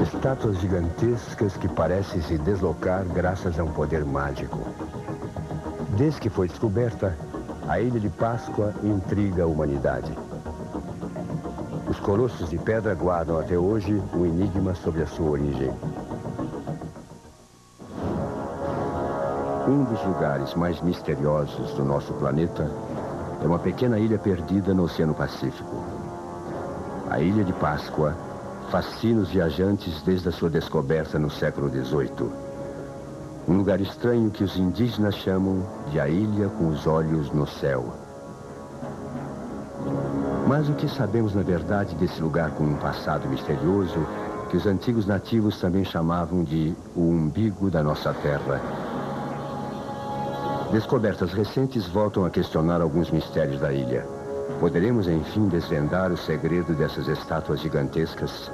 Estátuas gigantescas que parecem se deslocar graças a um poder mágico. Desde que foi descoberta, a Ilha de Páscoa intriga a humanidade. Os colossos de pedra guardam até hoje um enigma sobre a sua origem. Um dos lugares mais misteriosos do nosso planeta é uma pequena ilha perdida no Oceano Pacífico. A Ilha de Páscoa fascina os viajantes desde a sua descoberta no século XVIII. Um lugar estranho que os indígenas chamam de a Ilha com os Olhos no Céu. Mas o que sabemos na verdade desse lugar com um passado misterioso que os antigos nativos também chamavam de o umbigo da nossa terra? Descobertas recentes voltam a questionar alguns mistérios da ilha. Poderemos, enfim, desvendar o segredo dessas estátuas gigantescas?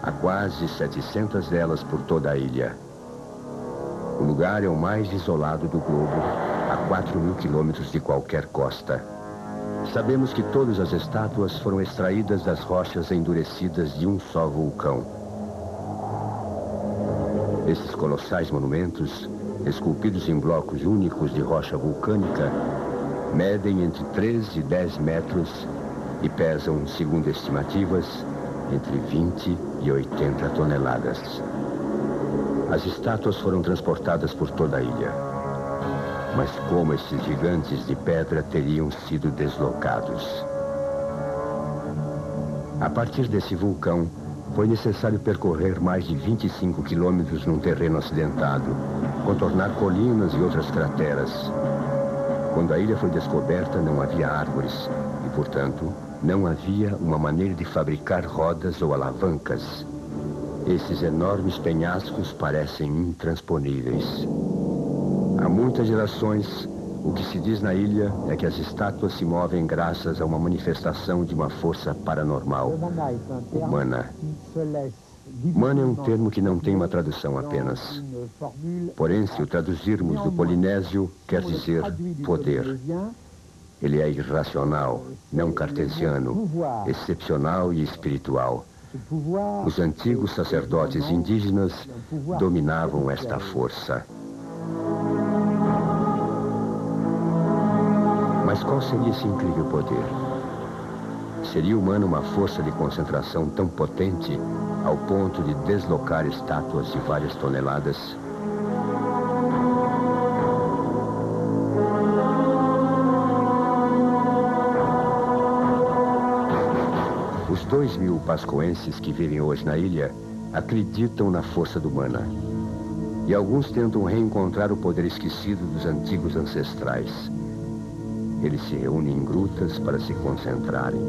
Há quase 700 delas por toda a ilha. O lugar é o mais isolado do globo, a 4.000 quilômetros de qualquer costa. Sabemos que todas as estátuas foram extraídas das rochas endurecidas de um só vulcão. Esses colossais monumentos, esculpidos em blocos únicos de rocha vulcânica, medem entre 3 e 10 metros e pesam, segundo estimativas, entre 20 e 80 toneladas. As estátuas foram transportadas por toda a ilha. Mas como esses gigantes de pedra teriam sido deslocados? A partir desse vulcão, foi necessário percorrer mais de 25 quilômetros num terreno acidentado, contornar colinas e outras crateras. Quando a ilha foi descoberta, não havia árvores e, portanto, não havia uma maneira de fabricar rodas ou alavancas. Esses enormes penhascos parecem intransponíveis. Há muitas gerações, o que se diz na ilha é que as estátuas se movem graças a uma manifestação de uma força paranormal, humana. Mana é um termo que não tem uma tradução apenas. Porém, se o traduzirmos do polinésio, quer dizer poder. Ele é irracional, não cartesiano, excepcional e espiritual. Os antigos sacerdotes indígenas dominavam esta força. Mas qual seria esse incrível poder? Seria humana uma força de concentração tão potente ao ponto de deslocar estátuas de várias toneladas? Os 2.000 pascoenses que vivem hoje na ilha acreditam na força do Mana. E alguns tentam reencontrar o poder esquecido dos antigos ancestrais. Eles se reúnem em grutas para se concentrarem.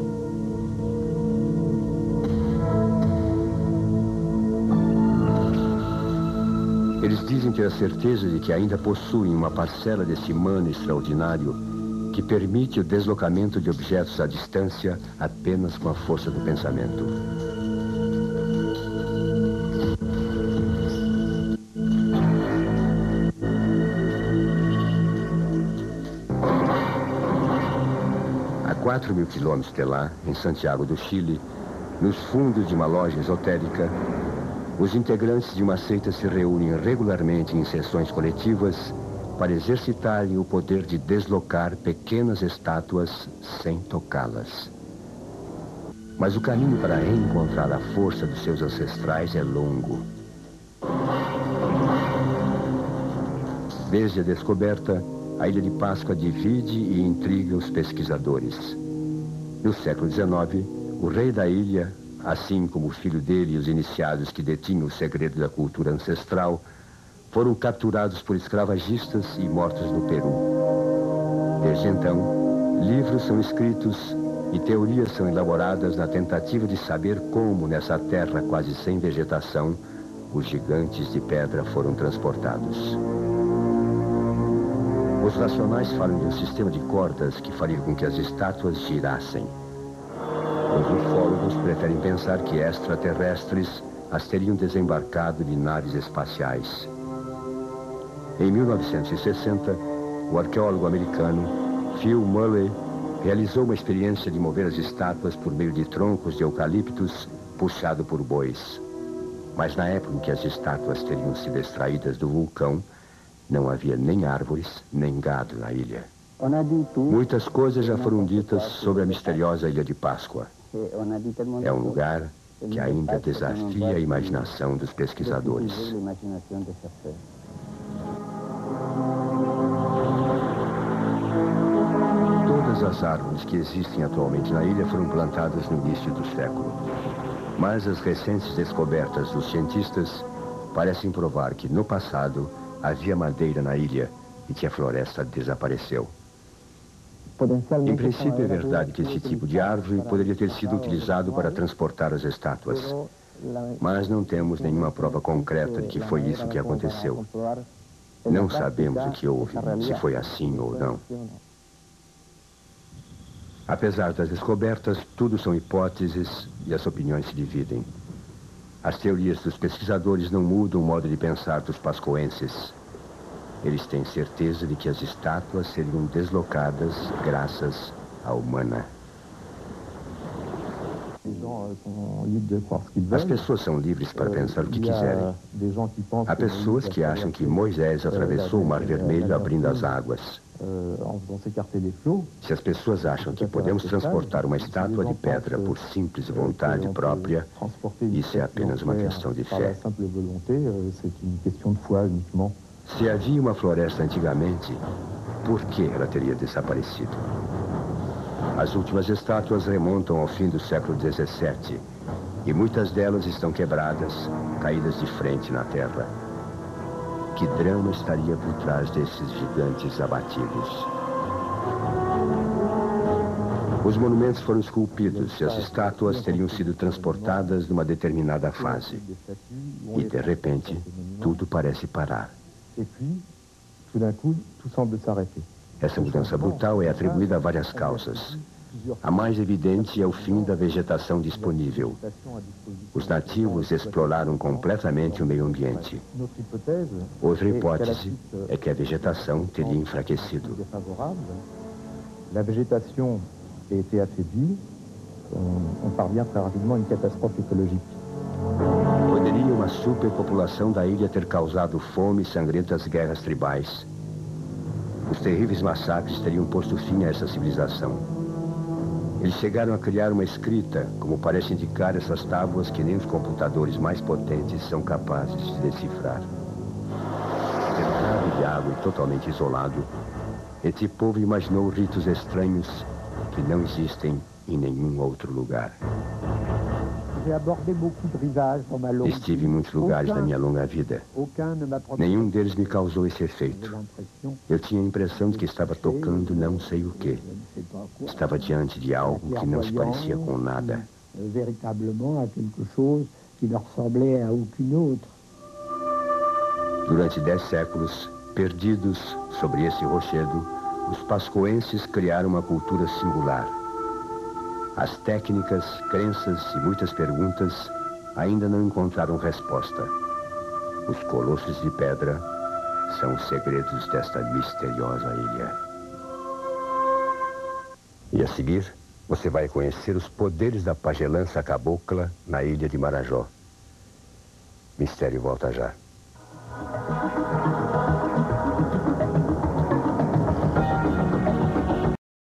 Eles dizem ter a certeza de que ainda possuem uma parcela desse mana extraordinário que permite o deslocamento de objetos à distância apenas com a força do pensamento. A 4.000 quilômetros de lá, em Santiago do Chile, nos fundos de uma loja esotérica, os integrantes de uma seita se reúnem regularmente em sessões coletivas para exercitarem o poder de deslocar pequenas estátuas sem tocá-las. Mas o caminho para reencontrar a força dos seus ancestrais é longo. Desde a descoberta, a Ilha de Páscoa divide e intriga os pesquisadores. No século XIX, o rei da ilha, assim como o filho dele e os iniciados que detinham o segredo da cultura ancestral, foram capturados por escravagistas e mortos no Peru. Desde então, livros são escritos e teorias são elaboradas na tentativa de saber como, nessa terra quase sem vegetação, os gigantes de pedra foram transportados. Os racionais falam de um sistema de cordas que faria com que as estátuas girassem. Os ufólogos preferem pensar que extraterrestres as teriam desembarcado de naves espaciais. Em 1960, o arqueólogo americano Phil Murray realizou uma experiência de mover as estátuas por meio de troncos de eucaliptos puxado por bois. Mas na época em que as estátuas teriam sido extraídas do vulcão, não havia nem árvores, nem gado na ilha. Muitas coisas já foram ditas sobre a misteriosa Ilha de Páscoa. É um lugar que ainda desafia a imaginação dos pesquisadores. Todas as árvores que existem atualmente na ilha foram plantadas no início do século. Mas as recentes descobertas dos cientistas parecem provar que, no passado, havia madeira na ilha e que a floresta desapareceu. Em princípio, é verdade que esse tipo de árvore poderia ter sido utilizado para transportar as estátuas. Mas não temos nenhuma prova concreta de que foi isso que aconteceu. Não sabemos o que houve, se foi assim ou não. Apesar das descobertas, tudo são hipóteses e as opiniões se dividem. As teorias dos pesquisadores não mudam o modo de pensar dos pascoenses. Eles têm certeza de que as estátuas seriam deslocadas graças à humana. As pessoas são livres para pensar o que quiserem. Há pessoas que acham que Moisés atravessou o Mar Vermelho abrindo as águas. Se as pessoas acham que podemos transportar uma estátua de pedra por simples vontade própria, isso é apenas uma questão de fé. Se havia uma floresta antigamente, por que ela teria desaparecido? As últimas estátuas remontam ao fim do século XVII e muitas delas estão quebradas, caídas de frente na terra. Que drama estaria por trás desses gigantes abatidos? Os monumentos foram esculpidos e as estátuas teriam sido transportadas numa determinada fase. E, de repente, tudo parece parar. Essa mudança brutal é atribuída a várias causas. A mais evidente é o fim da vegetação disponível. Os nativos exploraram completamente o meio ambiente. Outra hipótese é que a vegetação teria enfraquecido. A vegetação a été affaiblie, on parvient très rapidement à une catastrophe écologique. Poderia uma superpopulação da ilha ter causado fome e sangrentas guerras tribais? Os terríveis massacres teriam posto fim a essa civilização. Eles chegaram a criar uma escrita, como parece indicar essas tábuas que nem os computadores mais potentes são capazes de decifrar. Cercado de água e totalmente isolado, esse povo imaginou ritos estranhos que não existem em nenhum outro lugar. Estive em muitos lugares na minha longa vida. Nenhum deles me causou esse efeito. Eu tinha a impressão de que estava tocando não sei o quê. Estava diante de algo que não se parecia com nada. Durante 10 séculos, perdidos sobre esse rochedo, os pascoenses criaram uma cultura singular. As técnicas, crenças e muitas perguntas ainda não encontraram resposta. Os colossos de pedra são os segredos desta misteriosa ilha. E a seguir, você vai conhecer os poderes da pagelança cabocla na ilha de Marajó. Mistério volta já.